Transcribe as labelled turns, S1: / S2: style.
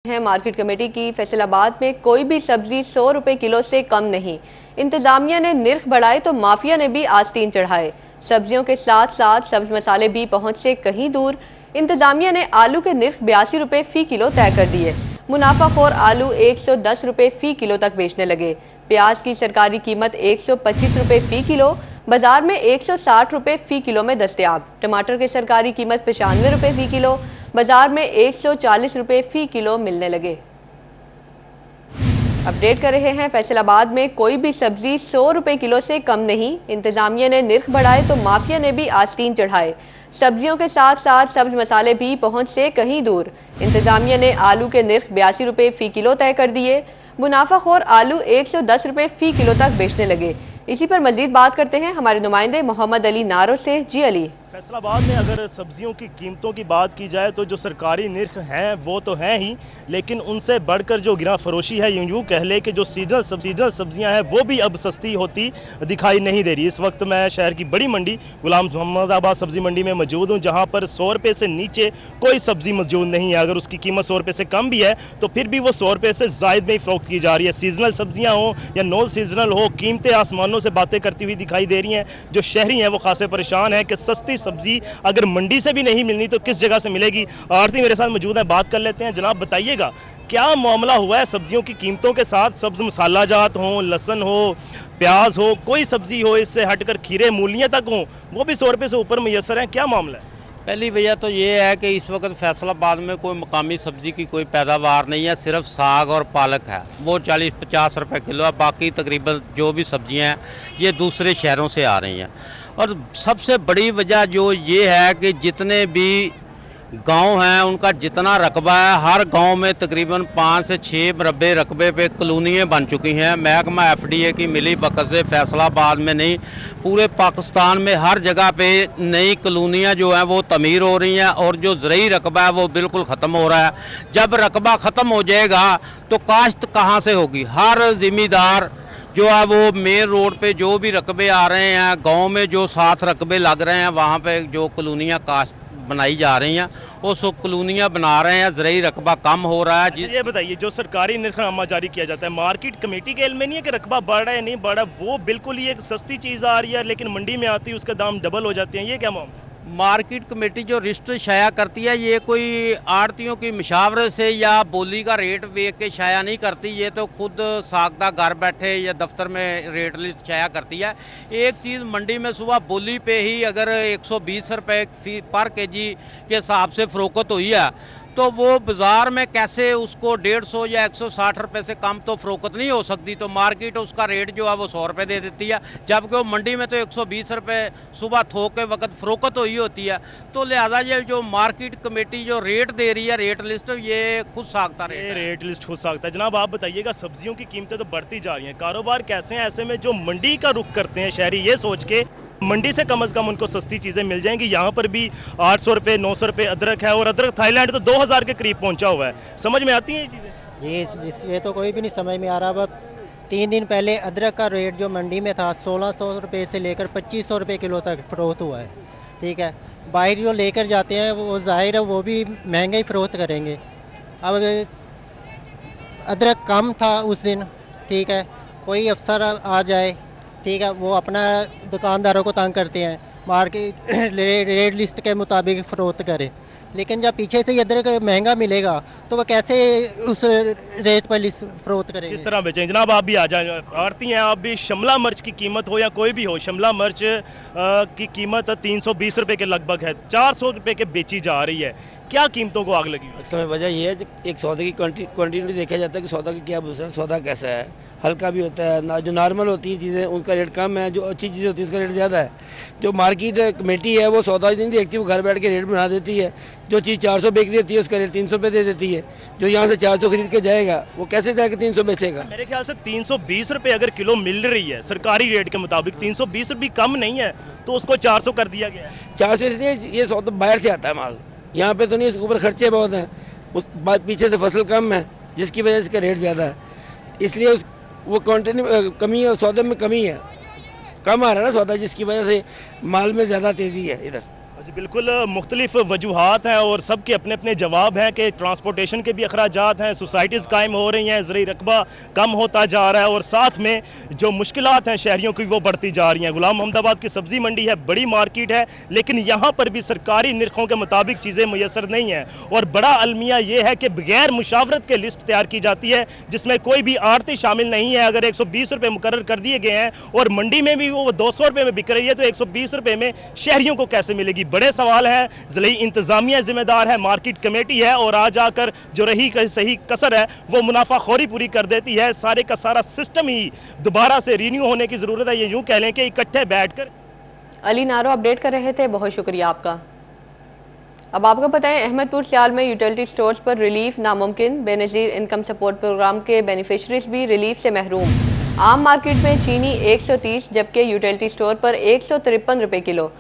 S1: है market committee की फैसलाबाद में कोई भी सब्जी 100 रुपए किलो से कम नहीं। इंतजामिया ने निर्ख बढ़ाए तो माफिया ने भी आस्तीन चढ़ाए। सब्जियों के साथ साथ सब्ज मसाले भी पहुंच से कहीं दूर। इंतजामिया ने आलू के निर्ख 82 रुपए फी किलो तय कर दिए। मुनाफाखोर आलू 110 रुपए फी किलो तक बेचने लगे। प्याज की सरकारी कीमत 125 रुपए फी किलो, बाजार में 160 रुपए फी किलो में दस्तयाब। टमाटर की सरकारी कीमत 95 रुपए फी किलो, बाजार में 140 रुपए फी किलो मिलने लगे। अपडेट कर रहे हैं, फैसलाबाद में कोई भी सब्जी 100 रुपए किलो से कम नहीं। इंतजामिया ने निर्ख बढ़ाए तो माफिया ने भी आस्तीन चढ़ाए। सब्जियों के साथ साथ सब्ज मसाले भी पहुंच से कहीं दूर। इंतजामिया ने आलू के निर्ख 82 रुपए फी किलो तय कर दिए। मुनाफाखोर आलू 110 रुपए फी किलो तक बेचने लगे। इसी पर मजीद बात करते हैं हमारे नुमाइंदे मोहम्मद अली नारो से। जी अली,
S2: फैसलाबाद में अगर सब्जियों की कीमतों की बात की जाए तो जो सरकारी निर्ख हैं वो तो हैं ही, लेकिन उनसे बढ़कर जो गिरा फरोशी है, यूं कह ले कि जो सीजनल सब्जियां हैं वो भी अब सस्ती होती दिखाई नहीं दे रही। इस वक्त मैं शहर की बड़ी मंडी गुलाम मोहम्मदाबाद सब्जी मंडी में मौजूद हूं, जहां पर 100 रुपये से नीचे कोई सब्जी मौजूद नहीं है। अगर उसकी कीमत 100 रुपये से कम भी है तो फिर भी वो 100 रुपये से जायद में ही फरोख्त की जा रही है। सीजनल सब्जियां हो या नॉन सीजनल हो, कीमतें आसमानों से बातें करती हुई दिखाई दे रही हैं। जो शहरी हैं वो खासे परेशान है कि सस्ती सब्जी अगर मंडी से भी नहीं मिलनी तो किस जगह से मिलेगी। आरती मेरे साथ मौजूद है, बात कर लेते हैं। जनाब बताइएगा क्या मामला हुआ है सब्जियों की कीमतों के साथ? सब्ज मसाला जात हो, लहसुन हो, प्याज हो, कोई सब्जी हो, इससे हटकर खीरे मूलियां तक हो, वो भी 100 रुपये से ऊपर मुयसर है। क्या मामला है?
S3: पहली वजह तो ये है कि इस वक्त फैसलाबाद में कोई मकामी सब्जी की कोई पैदावार नहीं है, सिर्फ साग और पालक है, वो 40-50 रुपए किलो है। बाकी तकरीबन जो भी सब्जियां हैं ये दूसरे शहरों से आ रही हैं। और सबसे बड़ी वजह जो ये है कि जितने भी गांव हैं उनका जितना रकबा है, हर गांव में तकरीबन 5 से 6 मरबे रकबे पे कॉलोनियाँ बन चुकी हैं। महकमा FDA की मिली बकत से फैसलाबाद में नहीं, पूरे पाकिस्तान में हर जगह पे नई कॉलोनियाँ जो हैं वो तमीर हो रही हैं और जो ज़रई रकबा है वो बिल्कुल ख़त्म हो रहा है। जब रकबा ख़त्म हो जाएगा तो काश्त कहाँ से होगी? हर ज़िम्मेदार जो है वो मेन रोड पे जो भी रकबे आ रहे हैं, गांव में जो 7 रकबे लग रहे हैं, वहाँ पे जो कॉलोनियाँ काश्त बनाई जा रही हैं वो सब कॉलोनियाँ बना रहे हैं, ज़रई रकबा कम हो रहा है।
S2: ये बताइए, जो सरकारी निर्खनामा जारी किया जाता है, मार्केट कमेटी के इल्म में नहीं है कि रकबा बढ़ रहा है नहीं बढ़ रहा, वो बिल्कुल ही एक सस्ती चीज़ आ रही है लेकिन मंडी में आती है उसका दाम डबल हो जाते हैं, ये क्या मामला?
S3: मार्केट कमेटी जो लिस्ट शाया करती है ये कोई आड़तियों की मशावरे से या बोली का रेट देख के शाया नहीं करती, ये तो खुद साख्ता घर बैठे या दफ्तर में रेट लिस्ट शाया करती है। एक चीज़ मंडी में सुबह बोली पे ही अगर 120 रुपये पर केजी के हिसाब से फरोख्त हुई है तो वो बाजार में कैसे उसको 150 या 160 रुपये से कम तो फरोख्त नहीं हो सकती। तो मार्केट उसका रेट जो है वो 100 रुपये दे देती है, जबकि वो मंडी में तो 120 रुपये सुबह थोक के वक्त फरोख्त हुई होती है। तो लिहाजा ये जो मार्केट कमेटी जो रेट दे रही है, रेट लिस्ट, ये खुद साख्ता
S2: रेट लिस्ट खुद साख्ता है। जनाब आप बताइएगा, सब्जियों की कीमतें तो बढ़ती जा रही हैं, कारोबार कैसे हैं ऐसे में जो मंडी का रुख करते हैं शहरी ये सोच के मंडी से कम उनको सस्ती चीजें मिल जाएंगी? यहाँ पर भी 800 रुपये 900 रुपये अदरक है और अदरक थाईलैंड तो 2000 के करीब पहुंचा हुआ है। समझ में आती है ये चीजें?
S4: जी, ये तो कोई भी नहीं समझ में आ रहा। अब 3 दिन पहले अदरक का रेट जो मंडी में था 1600 रुपये से लेकर 2500 रुपये किलो तक फरोख्त हुआ है। ठीक है, बाहर जो लेकर जाते हैं वो जाहिर है वो भी महंगा ही फरोख्त करेंगे। अब अदरक कम था उस दिन, ठीक है, कोई अफसर आ जाए, ठीक है, वो अपना दुकानदारों को तंग करते हैं, मार्केट रेट लिस्ट के मुताबिक फरोख्त करें। लेकिन जब पीछे से अदरक महंगा मिलेगा तो वो कैसे उस रेट पर लिस्ट फरोख्त करेंगे?
S2: किस तरह बेचेंगे? जनाब आप भी आ जाए, आरती हैं आप भी। शिमला मिर्च की कीमत हो या कोई भी हो, शिमला मिर्च की कीमत 320 रुपये के लगभग है, 400 रुपये के बेची जा रही है। क्या कीमतों को आग लगी?
S5: असल में वजह यह है कि एक सौदे की क्वान्टिटी देखा जाता है कि सौदा की क्या है, सौदा कैसा है, हल्का भी होता है, जो नॉर्मल होती हैं चीज़ें उनका रेट कम है, जो अच्छी चीज़ें होती है उसका रेट ज़्यादा है। जो मार्केट कमेटी है वो सौदा नहीं देखती, वो घर बैठ के रेट बना देती है। जो चीज़ 400 बेच देती है उसका रेट 300 पे दे देती है। जो यहाँ से 400 खरीद के जाएगा वो कैसे जाकर 300 बेचेगा?
S2: मेरे ख्याल से 320 रुपये अगर किलो मिल रही है सरकारी रेट के मुताबिक, 320 रुपये कम नहीं है तो उसको 400 कर दिया गया है।
S5: 400 इसलिए ये सौदा बाहर से आता है माल, यहाँ पे तो नहीं, इसके ऊपर खर्चे बहुत हैं, उस पीछे से फसल कम है जिसकी वजह से इसका रेट ज़्यादा है, इसलिए वो क्वान्टिटी में कमी है, सौदे में कमी है, कम आ रहा है ना सौदा, जिसकी वजह से माल में ज़्यादा तेज़ी है इधर।
S2: जी बिल्कुल, मुख्तलिफ वजूहात हैं और सबके अपने अपने जवाब हैं कि ट्रांसपोर्टेशन के भी अखराजात हैं, सोसाइटीज़ कायम हो रही हैं, ज़रूरी रकबा कम होता जा रहा है और साथ में जो मुश्किलात हैं शहरियों की वो बढ़ती जा रही हैं। गुलाम मोहम्मदाबाद की सब्ज़ी मंडी है, बड़ी मार्केट है, लेकिन यहाँ पर भी सरकारी निरखों के मुताबिक चीज़ें मुयसर नहीं हैं और बड़ा अलमिया ये है कि बगैर मुशावरत के लिस्ट तैयार की जाती है जिसमें कोई भी आड़ती शामिल नहीं है। अगर 120 रुपये मुकर्रर कर दिए गए हैं और मंडी में भी वो 200 रुपये में बिक रही है तो 120 रुपये में शहरियों को कैसे मिलेगी? बड़े सवाल है। ज़िले इंतजामिया जिम्मेदार है, मार्केट कमेटी है और आज आकर जो रही सही कसर है वो मुनाफाखोरी पूरी कर देती है। सारे का सारा सिस्टम ही दोबारा से रिन्यू होने की जरूरत है। ये यूं कह लें कि इकट्ठे बैठकर।
S1: अली नारो अपडेट कर रहे थे, बहुत शुक्रिया आपका। अब आपको बताएं, अहमदपुर सियाल में यूटिलिटी स्टोर्स पर रिलीफ नामुमकिन, बेनजीर इनकम सपोर्ट प्रोग्राम के बेनिफिशरीज भी रिलीफ से महरूम। आम मार्केट में चीनी 130 जबकि यूटिलिटी स्टोर पर 153 रुपये किलो।